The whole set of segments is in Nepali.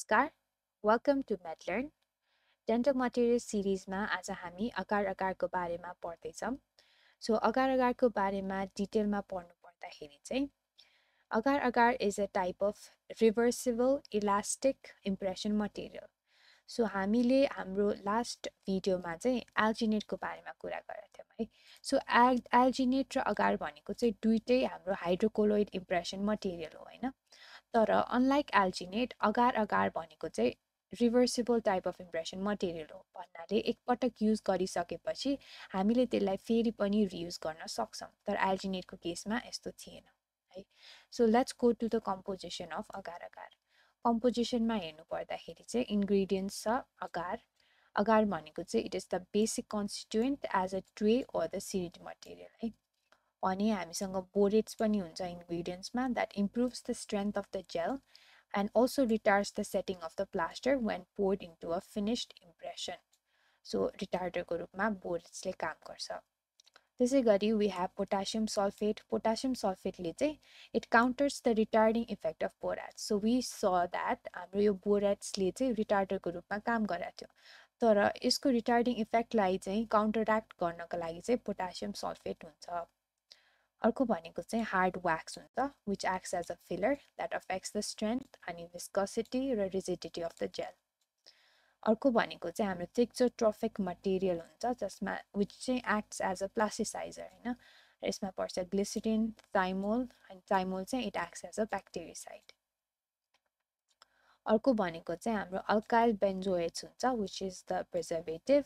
नमस्कार, वेलकम टु मेडलर्न डेन्टल मटेरियल सिरिजमा आज हामी अगार अगारको बारेमा पढ्दैछौँ। सो अगार अगारको बारेमा डिटेलमा पढ्नु पर्दाखेरि चाहिँ agar agar is a type of reversible elastic impression material. So हामीले हाम्रो लास्ट भिडियोमा चाहिँ एल्जिनेटको बारेमा कुरा गरेका थियौँ है। सो एल्जिनेट र अगार भनेको चाहिँ दुइटै हाम्रो हाइड्रोकोलोइड इम्प्रेसन मटेरियल हो होइन। तर अनलाइक एल्जिनेट अगार अगार भनेको चाहिँ reversible type of impression material हो भन्नाले एकपटक युज गरिसकेपछि हामीले त्यसलाई फेरि पनि रियुज गर्न सक्छौँ। तर एल्जिनेटको केसमा यस्तो थिएन है। So let's go to the composition of agar agar. कम्पोजिसनमा हेर्नु पर्दाखेरि चाहिँ इन्ग्रिडियन्ट्स छ अगार। अगार भनेको चाहिँ it is the basic constituent as a tray or the syringe material है। अनि हामीसँग बोरेट्स पनि हुन्छ इन्ग्रिडियन्ट्समा that improves the strength of the gel and also retards the setting of the plaster when poured into a finished impression. So रिटार्डरको रूपमा बोरेट्सले काम गर्छ। त्यसै गरी we have potassium sulphate. Potassium सल्फेटले चाहिँ it counters the retarding effect of borates. So we saw that हाम्रो यो बोराट्सले चाहिँ रिटार्डरको रूपमा काम गरेको थियो। तर यसको रिटार्डिङ इफेक्टलाई चाहिँ काउन्टरएक्ट गर्नको लागि चाहिँ पोटासियम सल्फेट हुन्छ। अर्को भनेको चाहिँ हार्ड व्याक्स हुन्छ which acts as a filler that affects the strength अनि विस्कोसिटी र रिजिडिटी अफ द जेल। अर्को भनेको चाहिँ हाम्रो थिक्सोट्रोफिक मटेरियल हुन्छ जसमा विच चाहिँ एक्ट्स एज अ प्लास्टिसाइजर होइन। यसमा पर्छ ग्लिसरिन, थाइमोल अनि थाइमोल चाहिँ it acts as a bactericide. अर्को भनेको चाहिँ हाम्रो अल्काइल बेन्जोएट्स हुन्छ विच इज द प्रिजर्भेटिभ।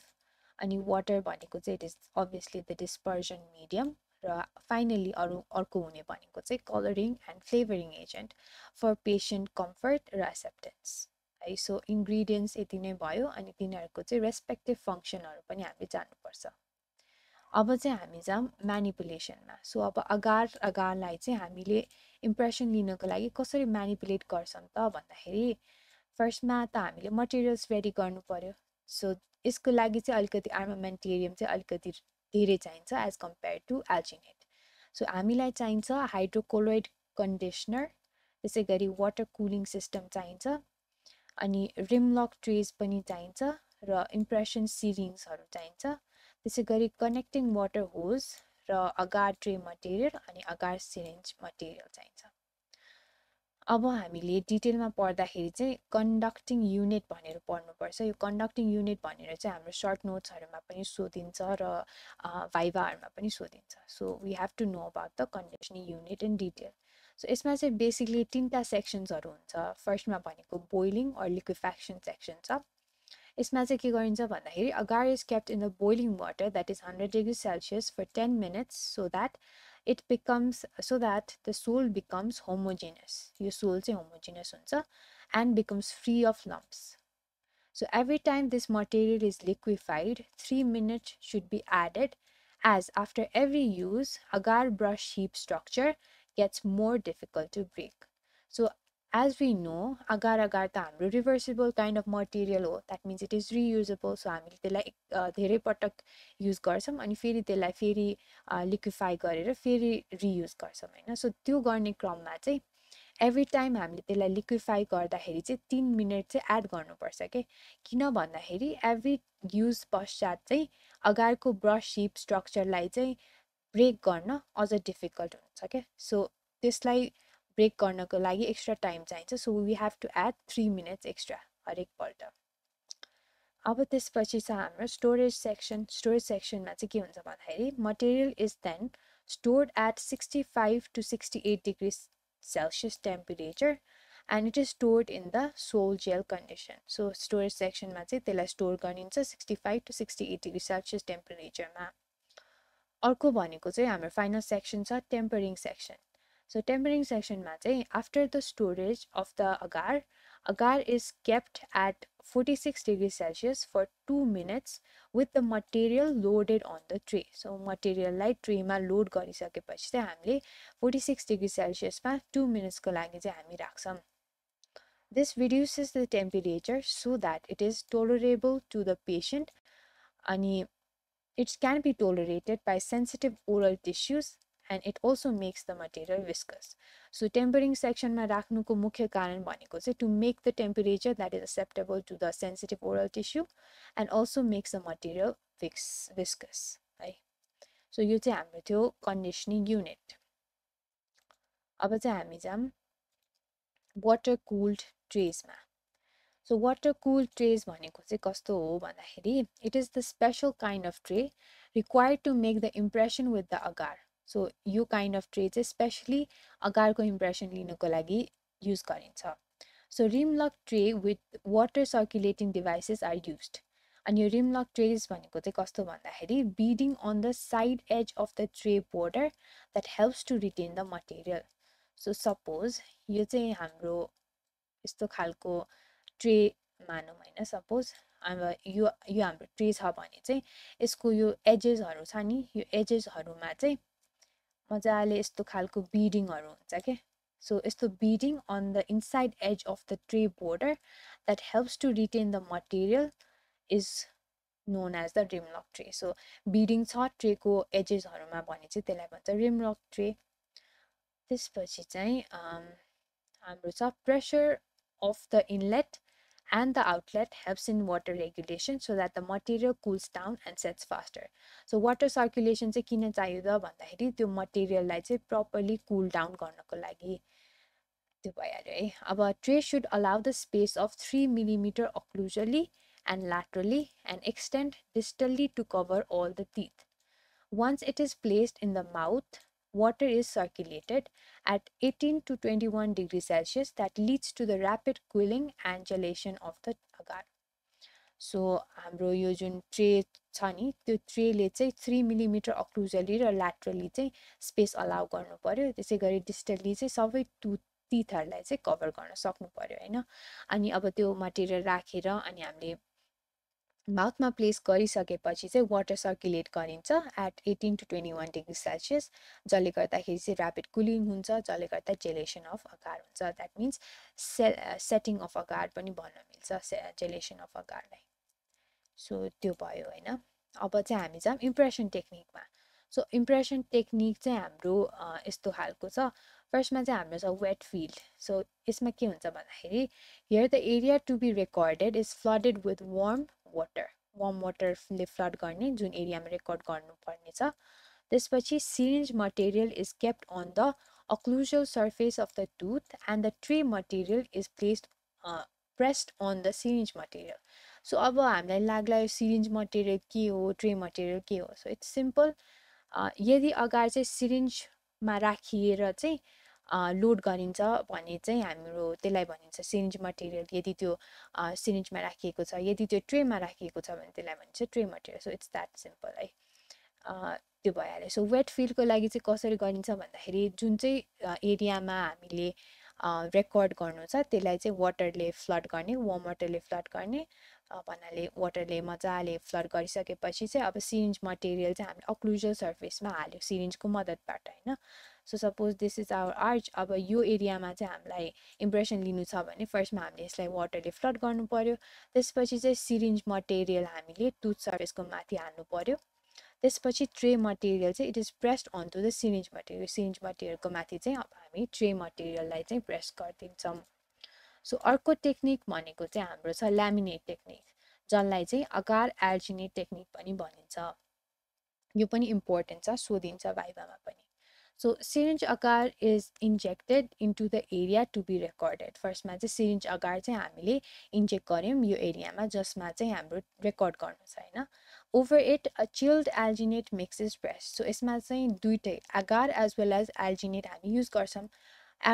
अनि वाटर भनेको चाहिँ it is obviously the dispersion medium. र फाइनली अर्को हुने भनेको चाहिँ colouring and flavouring agent for patient comfort र एक्सेप्टेन्स है। सो इन्ग्रिडियन्ट्स यति नै भयो अनि तिनीहरूको चाहिँ रेस्पेक्टिभ फङ्सनहरू पनि हामीले जान्नुपर्छ। अब चाहिँ हामी जाऊँ म्यानिपुलेसनमा। सो अब अगार अगारलाई चाहिँ हामीले इम्प्रेसन लिनको लागि कसरी म्यानिपुलेट गर्छौँ त भन्दाखेरि फर्स्टमा त हामीले मटेरियल्स रेडी गर्नु पर्यो। सो यसको लागि चाहिँ अलिकति आर्मामेन्टेरियम चाहिँ अलिकति धेरै चाहिन्छ as compare to alginate. So हामीलाई चाहिन्छ हाइड्रोकोलोइड कन्डिसनर, त्यसै गरी वाटर कुलिङ सिस्टम चाहिन्छ अनि रिमलक ट्रेज पनि चाहिन्छ र इम्प्रेसन सिरिङ्सहरू चाहिन्छ। त्यसै गरी कनेक्टिङ वाटर होज र अगार ट्रे मटेरियल अनि अगार सिरिन्ज मटेरियल चाहिन्छ। अब हामीले डिटेलमा पढ्दाखेरि चाहिँ कन्डक्टिङ युनिट भनेर पढ्नुपर्छ। यो कन्डक्टिङ युनिट भनेर चाहिँ हाम्रो सर्ट नोट्सहरूमा पनि सोधिन्छ र भाइभाहरूमा पनि सोधिन्छ। So we have to know about the conducting unit in detail. So यसमा चाहिँ बेसिकली तिनवटा सेक्सन्सहरू हुन्छ। फर्स्टमा भनेको बोइलिङ अर लिक्विफ्याक्सन सेक्सन छ। यसमा चाहिँ के गरिन्छ भन्दाखेरि agar is kept in the boiling water that is 100 degree Celsius for 10 minutes so that the soil becomes homogeneous. यो soil चाहिँ homogeneous हुन्छ and becomes free of lumps. So every time this material is liquefied, 3 minutes should be added as after every use, agar brush heap structure gets more difficult to break. So as we know, agar agar त हाम्रो reversible kind of material हो. That means it is reusable. So हामीले त्यसलाई धेरै पटक युज गर्छौँ अनि फेरि त्यसलाई फेरि लिक्विफाई गरेर फेरि रियुज गर्छौँ होइन। सो त्यो गर्ने क्रममा चाहिँ एभ्री टाइम हामीले त्यसलाई लिक्विफाई गर्दाखेरि चाहिँ 3 मिनट चाहिँ एड गर्नुपर्छ के। किन भन्दाखेरि एभ्री युज पश्चात चाहिँ अगारको ब्रस हिप स्ट्रक्चरलाई चाहिँ ब्रेक गर्न अझ डिफिकल्ट हुन्छ क्या। सो त्यसलाई ब्रेक गर्नको लागि एक्स्ट्रा टाइम चाहिन्छ। So we have to add 3 minutes extra हरेकपल्ट। अब त्यसपछि चाहिँ हाम्रो स्टोरेज सेक्सनमा चाहिँ के हुन्छ भन्दाखेरि material is then stored at 65 to 68 degrees Celsius temperature and it is stored in the soil gel condition. So storage section मा चाहिँ त्यसलाई स्टोर गरिन्छ 65 to 68 degree Celsius टेम्परेचरमा। अर्को भनेको चाहिँ हाम्रो फाइनल सेक्सन छ टेम्परिङ सेक्सन। सो टेम्परिङ सेक्सनमा चाहिँ after the storage of the agar is kept at 46 degrees Celsius for 2 minutes with the material loaded on the tray. So मटेरियललाई ट्रेमा लोड गरिसकेपछि चाहिँ हामीले 46 degree Celsius मा 2 minutes को लागि चाहिँ हामी राख्छौँ। This reduces the temperature so that it is tolerable to the patient अनि it can be tolerated by sensitive oral tissues and it also makes the material viscous. So tempering section ma राख्नुको मुख्य कारण भनेको चाहिँ to make the temperature that is acceptable to the sensitive oral tissue and also makes the material viscous है. So यो चाहिँ हाम्रो थियो conditioning unit. अब चाहिँ हामी जाम water cooled trays मा. So water cooled trays भनेको चाहिँ कस्तो हो भन्दाखेरि it is the special kind of tray required to make the impression with the agar. So यो kind of tray चाहिँ specially agar को impression लिनको लागि use गरिन्छ. So rim lock tray with water circulating devices are used. अनि यो rim lock trays भनेको चाहिँ कस्तो भन्दाखेरि beading on the side edge of the tray border that helps to retain the material. So suppose यो चाहिँ हाम्रो यस्तो खालको ट्रे मानौँ हैन, सपोज अब यो हाम्रो ट्रे छ भने चाहिँ यसको यो एजेसहरु छ नि, यो एजेसहरुमा चाहिँ मजाले यस्तो खालको बीडिङहरु हुन्छ के. So यस्तो beading on the inside edge of the tray border that helps to retain the material is known as the rim lock tray. So beading छ ट्रे को एजेसहरुमा भने चाहिँ त्यसलाई भन्छ rim lock tray. त्यसपछि चाहिँ हाम्रो छ pressure of the inlet and the outlet helps in water regulation so that the material cools down and sets faster. So water circulation चाहिँ किन चाहियो त भन्दाखेरि त्यो मटेरियललाई चाहिँ properly cool down गर्नको लागि त्यो भइहाल्यो है. अब tray should allow the space of 3 mm occlusally and laterally and extend distally to cover all the teeth. Once it is placed in the mouth, water is circulated at 18 to 21 degrees Celsius that leads to the rapid cooling and gelation of the agar. So हाम्रो यो जुन ट्रे छ नि त्यो ट्रेले चाहिँ 3 mm occlusally र laterally चाहिँ स्पेस अलाउ गर्नु पर्यो. त्यसै गरी डिस्टली चाहिँ सबै टिथहरुलाई चाहिँ कभर गर्न सक्नु पर्यो हैन. अनि अब त्यो मटेरियल राखेर अनि हामीले माउथमा प्लेस गरिसकेपछि चाहिँ वाटर सर्कुलेट गरिन्छ एट 18 to 21 डिग्री सेल्सियस, जसले गर्दाखेरि चाहिँ र्यापिड कुलिङ हुन्छ, जसले गर्दा जेलेसन अफ अगार हुन्छ. द्याट मिन्स सेटिङ अफ अगार पनि भन्न मिल्छ जेलेसन अफ अगारलाई. सो त्यो भयो हैन. अब चाहिँ हामी जाम इम्प्रेसन टेक्निकमा. सो इम्प्रेसन टेक्निक चाहिँ हाम्रो यस्तो खालको छ. फर्स्टमा चाहिँ हाम्रो छ वेट फिल्ड. सो यसमा के हुन्छ भन्दाखेरि here the area to be recorded is flooded with warm वाटरले फ्लड गर्ने जुन एरियामा रेकर्ड गर्नुपर्ने छ. त्यसपछि syringe material is kept on the occlusal surface of the tooth and the tray material is placed pressed on the syringe material. So अब हामीलाई लाग्ला यो सिरिन्ज मटेरियल के हो, ट्रे मटेरियल के हो. So it's simple. यदि अगार चाहिँ सिरिन्जमा राखिएर चाहिँ लोड गरिन्छ भने चाहिँ हाम्रो त्यसलाई भनिन्छ सिरिन्ज मटेरियल. यदि त्यो सिरिन्जमा राखिएको छ, यदि त्यो ट्रेमा राखिएको छ भने त्यसलाई भनिन्छ tray material. So it's that simple है. त्यो भइहाल्यो. सो वेट फिलको लागि चाहिँ कसरी गरिन्छ भन्दाखेरि जुन चाहिँ एरियामा हामीले रेकर्ड गर्नु छ त्यसलाई चाहिँ वाटरले फ्लड गर्ने, वार्म वाटरले फ्लड गर्ने भन्नाले वाटरले मजाले फ्लड गरिसकेपछि चाहिँ अब सिरिन्ज मटेरियल चाहिँ हामीले अक्लुजल सर्फेसमा हाल्यो सिरिन्जको मद्दतबाट हैन. So suppose this is our arch. अब यो एरियामा चाहिँ हामीलाई इम्प्रेसन लिनु छ भने फर्स्टमा हामीले यसलाई वाटरले फ्लड गर्नु पर्यो. त्यसपछि चाहिँ सिरिन्ज मटेरियल हामीले टुथ सर्फेसको माथि हाल्नु पर्यो. त्यसपछि ट्रे मटेरियल चाहिँ it is pressed on to the syringe material. Syringe मटेरियलको माथि चाहिँ अब हामी ट्रे मटेरियललाई चाहिँ प्रेस गरिदिन्छौँ. सो अर्को टेक्निक भनेको चाहिँ हाम्रो छ ल्यामिनेट टेक्निक, जसलाई चाहिँ अगार एल्जिनेट टेक्निक पनि भनिन्छ. यो पनि इम्पोर्टेन्ट छ, सोधिन्छ भाइभामा पनि. So syringe agar is injected into the area to be recorded. फर्स्टमा चाहिँ syringe agar चाहिँ हामीले इन्जेक्ट गर्यौं यो एरियामा जसमा चाहिँ हाम्रो रेकर्ड गर्नु छ हैन. Over it a chilled alginate mix is pressed. So यसमा चाहिँ दुईटै agar as well as alginate हामी युज गर्छौं.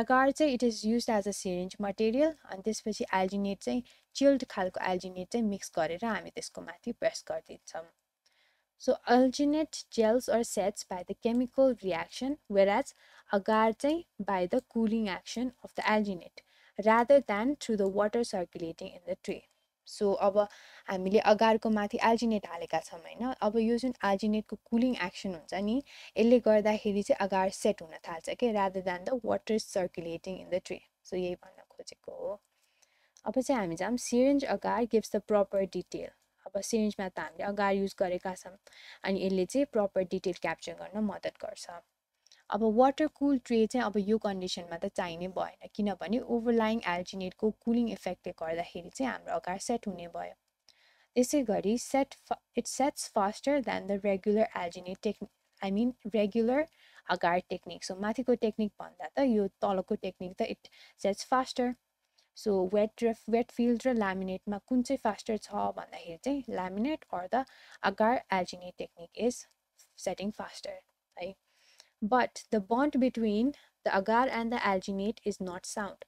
agar चाहिँ it is used as a syringe material अनि त्यसपछि alginate चाहिँ chilled खालको alginate चाहिँ मिक्स गरेर हामी त्यसको माथि press गरिदिन्छौं. So alginate gels or sets by the chemical reaction, whereas agar चाहिँ by the cooling action of the alginate rather than through the water circulating in the tray. So अब हामीले agar को माथि alginate हालेका छौं हैन. अब यो जुन alginate को cooling action हुन्छ नि यसले गर्दाखेरि चाहिँ agar set हुन थाल्छ के rather than the water circulating in the tray. So यही भन्न खोजेको हो. अब चाहिँ हामी जाम syringe agar gives the proper detail. अब सिरिन्जमा त हामीले अगार युज गरेका छौं अनि यसले चाहिँ प्रपर डिटेल क्याप्चर गर्न मद्दत गर्छ. अब वाटर कुल ट्रे चाहिँ अब यो कन्डिसनमा त चाहिने भएन किनभने ओभरलाइङ एल्जिनेटको कुलिङ इफेक्टले गर्दाखेरि चाहिँ हाम्रो अगार सेट हुने भयो त्यसै गरी it sets faster than the regular alginate technique I mean regular agar technique so माथिको टेक्निक भन्दा त यो तलको टेक्निक त it sets faster so wet field र laminate मा कुन चाहिँ faster छ भन्दाखेरि चाहिँ laminate or the agar alginate technique is setting faster है but the bond between the agar and the alginate is not sound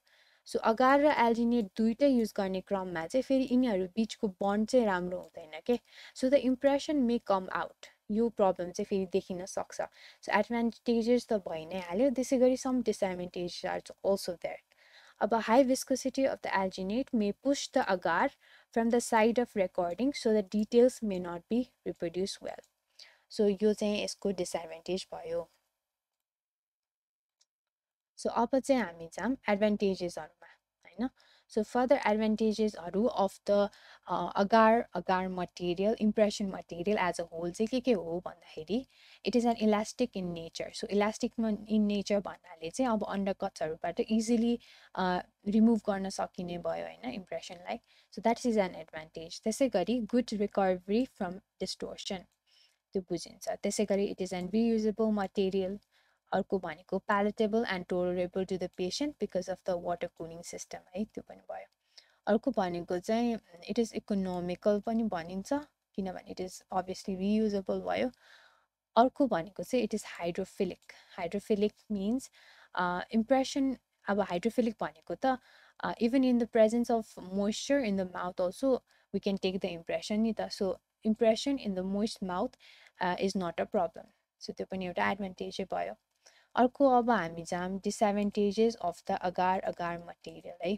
so agar र alginate दुईटै युज गर्ने क्रममा चाहिँ फेरि यिनीहरू बीचको बन्ड चाहिँ राम्रो हुँदैन के so the impression may come out यो प्रब्लम चाहिँ फेरि देखिन सक्छ so advantages त भइ नै हाल्यो त्यसै गरी some disadvantages are also there अब high viscosity of the alginate may push the agar from the side of recording so the details may not be reproduced well so यो चाहिँ यसको disadvantage भयो So अब चाहिँ हामी जाम एडभान्टेजेसहरुमा हैन So further advantagesहरु of the agar material impression material as a whole चाहिँ के हो भन्दाखेरि it is an elastic in nature so elastic in nature भन्नाले चाहिँ अब undercutsहरुबाट easily remove गर्न सकिने भयो हैन impression लाई so that is an advantage त्यसै गरी good recovery from distortion त्यो बुझिन्छ त्यसै गरी it is an reusable material अर्को भनेको palatable and tolerable to the patient because of the water cooling system है त्यो पनि भयो अर्को भनेको चाहिँ it is economical पनि भनिन्छ किनभने it is obviously reusable भयो अर्को भनेको चाहिँ it is hydrophilic means impression अब hydrophilic भनेको त even in the presence of moisture in the mouth also we can take the impression नि त so impression in the moist mouth is not a problem so त्यो पनि एउटा एडभान्टेज भयो अर्को अब हामी जाम disadvantages of the agar material है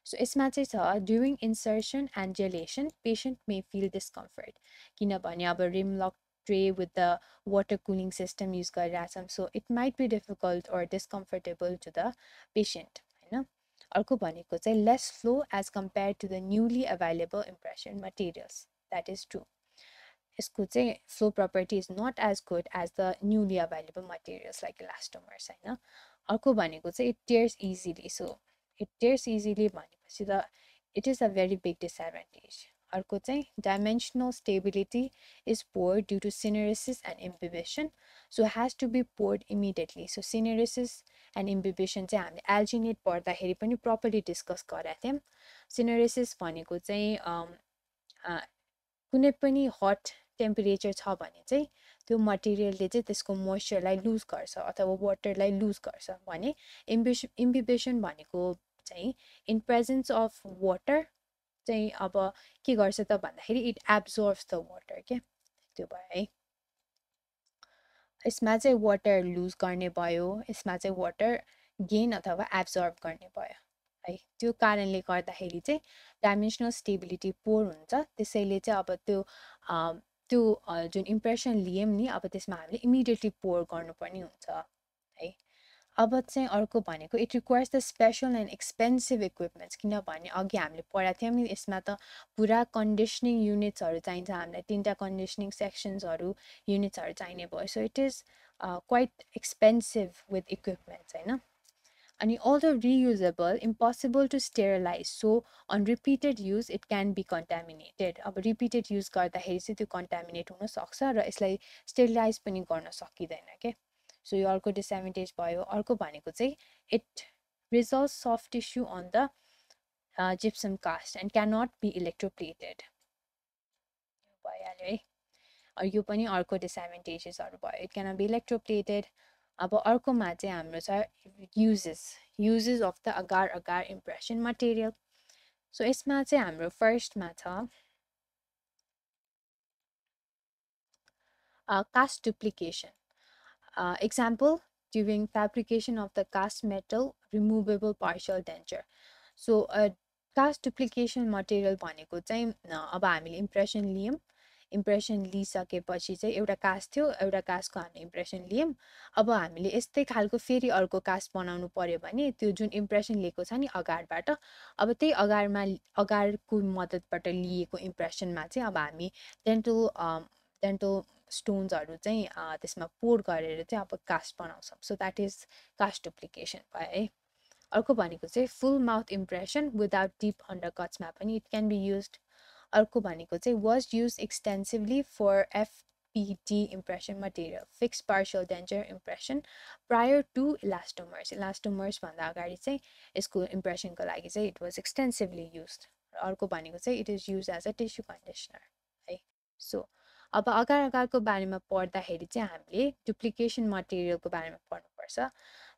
so यसमा चाहिँ छ during insertion and gelation patient may feel discomfort किनभने अब rim lock tray with the water cooling system use गरिरहेछौँ so it might be difficult or discomfortable to the patient हैन अर्को भनेको चाहिँ less flow as compared to the newly available impression materials that is true यसको चाहिँ flow property is not as good as the newly available materials like elastomers हैन अर्को भनेको चाहिँ it tears easily so it tears easily भनेपछि त it is a very big disadvantage अर्को चाहिँ dimensional stability is poor due to syneresis and imbibition so has to be poured immediately so syneresis and imbibition चाहिँ हामीले alginate पढ्दाखेरि पनि properly discuss गरेका थियौं syneresis भनेको चाहिँ कुनै पनि hot टेम्परेचर छ भने चाहिँ त्यो मटेरियलले चाहिँ त्यसको मोइस्चरलाई लुज गर्छ अथवा वाटरलाई लुज गर्छ भने इम्बिबिसन भनेको चाहिँ इन प्रेजेन्स अफ वाटर चाहिँ अब के गर्छ त भन्दाखेरि इट एब्जर्ब्स द वाटर के त्यो भयो है यसमा चाहिँ वाटर लुज गर्ने भयो यसमा चाहिँ वाटर गेन अथवा एब्जर्ब गर्ने भयो है त्यो कारणले गर्दाखेरि चाहिँ डाइमेन्सनल स्टेबिलिटी पोर हुन्छ त्यसैले चाहिँ अब त्यो जुन इम्प्रेसन लियौं नि अब त्यसमा हामीले इमिडिएटली पोर गर्नुपर्ने हुन्छ है अब चाहिँ अर्को भनेको it requires the special and expensive equipments किनभने अघि हामीले पढाएको थियौं नि यसमा त पुरा कन्डिसनिङ युनिट्सहरु चाहिन्छ हामीलाई तीनटा कन्डिसनिङ सेक्सन्सहरु युनिट्सहरु चाहिने भयो so it is quite expensive with equipments हैन अनि although reusable impossible to sterilize so on repeated use it can be contaminated अब repeated use गर्दाखेरि चाहिँ त्यो contaminate हुन सक्छ र यसलाई sterilize पनि गर्न सकिदैन के so यो अर्को disadvantage भयो अर्को भनेको चाहिँ it resolves soft tissue on the gypsum cast and cannot be electroplated भइहाल्यो है यो पनि अर्को disadvantagesहरु भयो it cannot be electroplated अब अर्कोमा चाहिँ हाम्रो छ uses of the agar impression material so यसमा चाहिँ हाम्रो फर्स्टमा छ cast duplication example during fabrication of the cast metal removable partial denture so cast duplication material भनेको चाहिँ अब हामीले इम्प्रेसन लियौं इम्प्रेसन लिइसकेपछि चाहिँ एउटा कास्ट थियो एउटा कास्टको हामीले इम्प्रेसन लियौं अब हामीले यस्तै खालको फेरि अर्को कास्ट बनाउनु पर्यो भने त्यो जुन इम्प्रेसन लिएको छ नि अगारबाट अब त्यही अगारको मद्दतबाट लिएको इम्प्रेसनमा चाहिँ अब हामी डेन्टल डेन्टल स्टोन्सहरु चाहिँ त्यसमा पोर गरेर चाहिँ अब कास्ट बनाउँछौँ so that is cast duplication भयो है अर्को भनेको चाहिँ full mouth impression without dip अन्डरकट्समा पनि इट क्यान बी युज्ड अर्को भनेको चाहिँ was use extensively for FPD impression material fixed partial denture impression prior to elastomers भन्दा अगाडि चाहिँ यसको इम्प्रेसनको लागि चाहिँ इट वाज एक्सटेन्सिभली युज्ड अर्को भनेको चाहिँ it is use as a tissue conditioner है सो अब अगार अगारको बारेमा पढ्दाखेरि चाहिँ हामीले डुप्लिकेसन मटेरियलको बारेमा पढ्नुपर्छ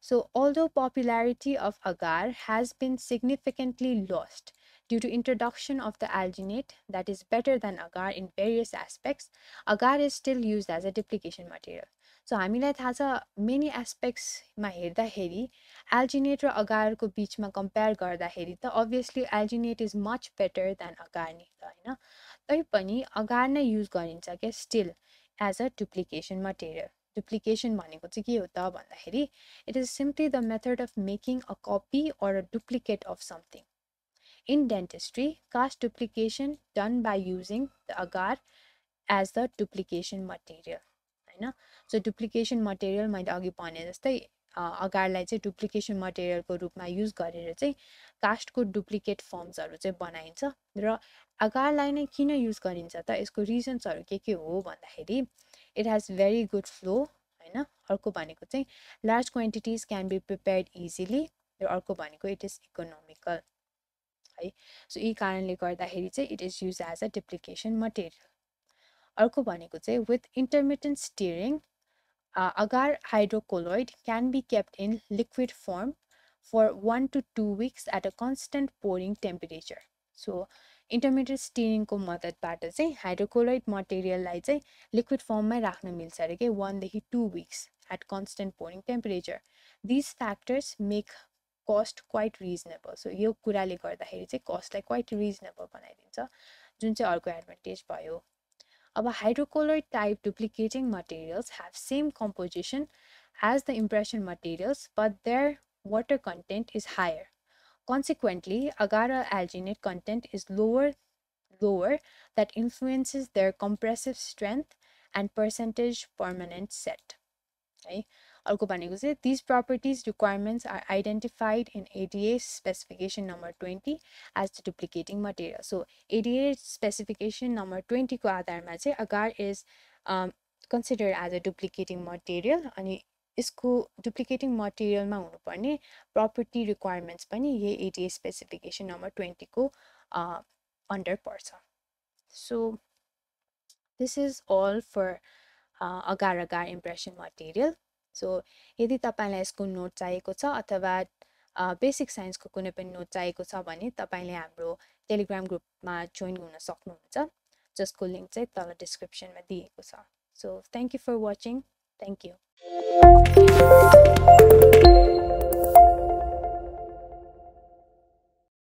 So, although popularity of agar has been significantly lost due to introduction of the alginate that is better than agar in various aspects, agar is still used as a duplication material. So, हामीलाई थाहा छ many aspects मा हेर्दाखेरि alginate र agar को बीचमा compare गर्दाखेरि त obviously alginate is much better than agar नि त हैन तैपनि agar नै use गरिन्छ के still as a duplication material. Duplication भनेको चाहिँ के हो त भन्दाखेरि it is simply the method of making a copy or a duplicate of something. In dentistry, cast duplication done by using the agar as the duplication material. हैन सो डुप्लिकेसन मटेरियल मैले अघि भने जस्तै अगारलाई चाहिँ डुप्लिकेसन मटेरियलको रूपमा युज गरेर चाहिँ कास्टको डुप्लिकेट फर्म्सहरु चाहिँ बनाइन्छ र अगारलाई नै किन युज गरिन्छ त यसको रिजन्सहरु के हो भन्दाखेरि it has very good flow हैन अर्को भनेको चाहिँ large quantities can be prepared easily र अर्को भनेको it is economical है सो यी कारणले गर्दाखेरि चाहिँ it is used as a duplication material अर्को भनेको चाहिँ with intermittent stirring agar hydrocolloid can be kept in liquid form for 1 to 2 weeks at a constant pouring temperature so intermittent stirring को मद्दतबाट चाहिँ हाइड्रोक्लोराइड मटेरियललाई चाहिँ लिक्विड फर्ममै राख्न मिल्छ अरे के 1 देखि 2 weeks at constant pouring temperature these factors make cost quite reasonable so यो कुराले गर्दाखेरि चाहिँ कस्टलाई quite reasonable बनाइदिन्छ जुन चाहिँ अर्को एडभान्टेज भयो अब hydrocolloid type duplicating materials have same composition as the impression materials but their water content is higher consequently agar alginate content is lower that influences their compressive strength and percentage permanent set है अर्को भनेको चाहिँ these properties requirements are identified in ADA specification number 20 as the duplicating material so ADA specification number 20 को आधारमा चाहिँ agar is considered as a duplicating material अनि यसको duplicating material मा हुनुपर्ने property requirements पनि यही ADA specification number 20 को under पर्छ so this is all for agar agar impression material so यदि तपाईलाई यसको नोट चाहिएको छ अथवा बेसिक साइन्सको कुनै पनि नोट चाहिएको छ भने तपाईले हाम्रो टेलिग्राम ग्रुपमा जोइन हुन सक्नुहुन्छ जसको लिंक चाहिँ तल डिस्क्रिप्सनमा दिएको छ so thank you for watching thank you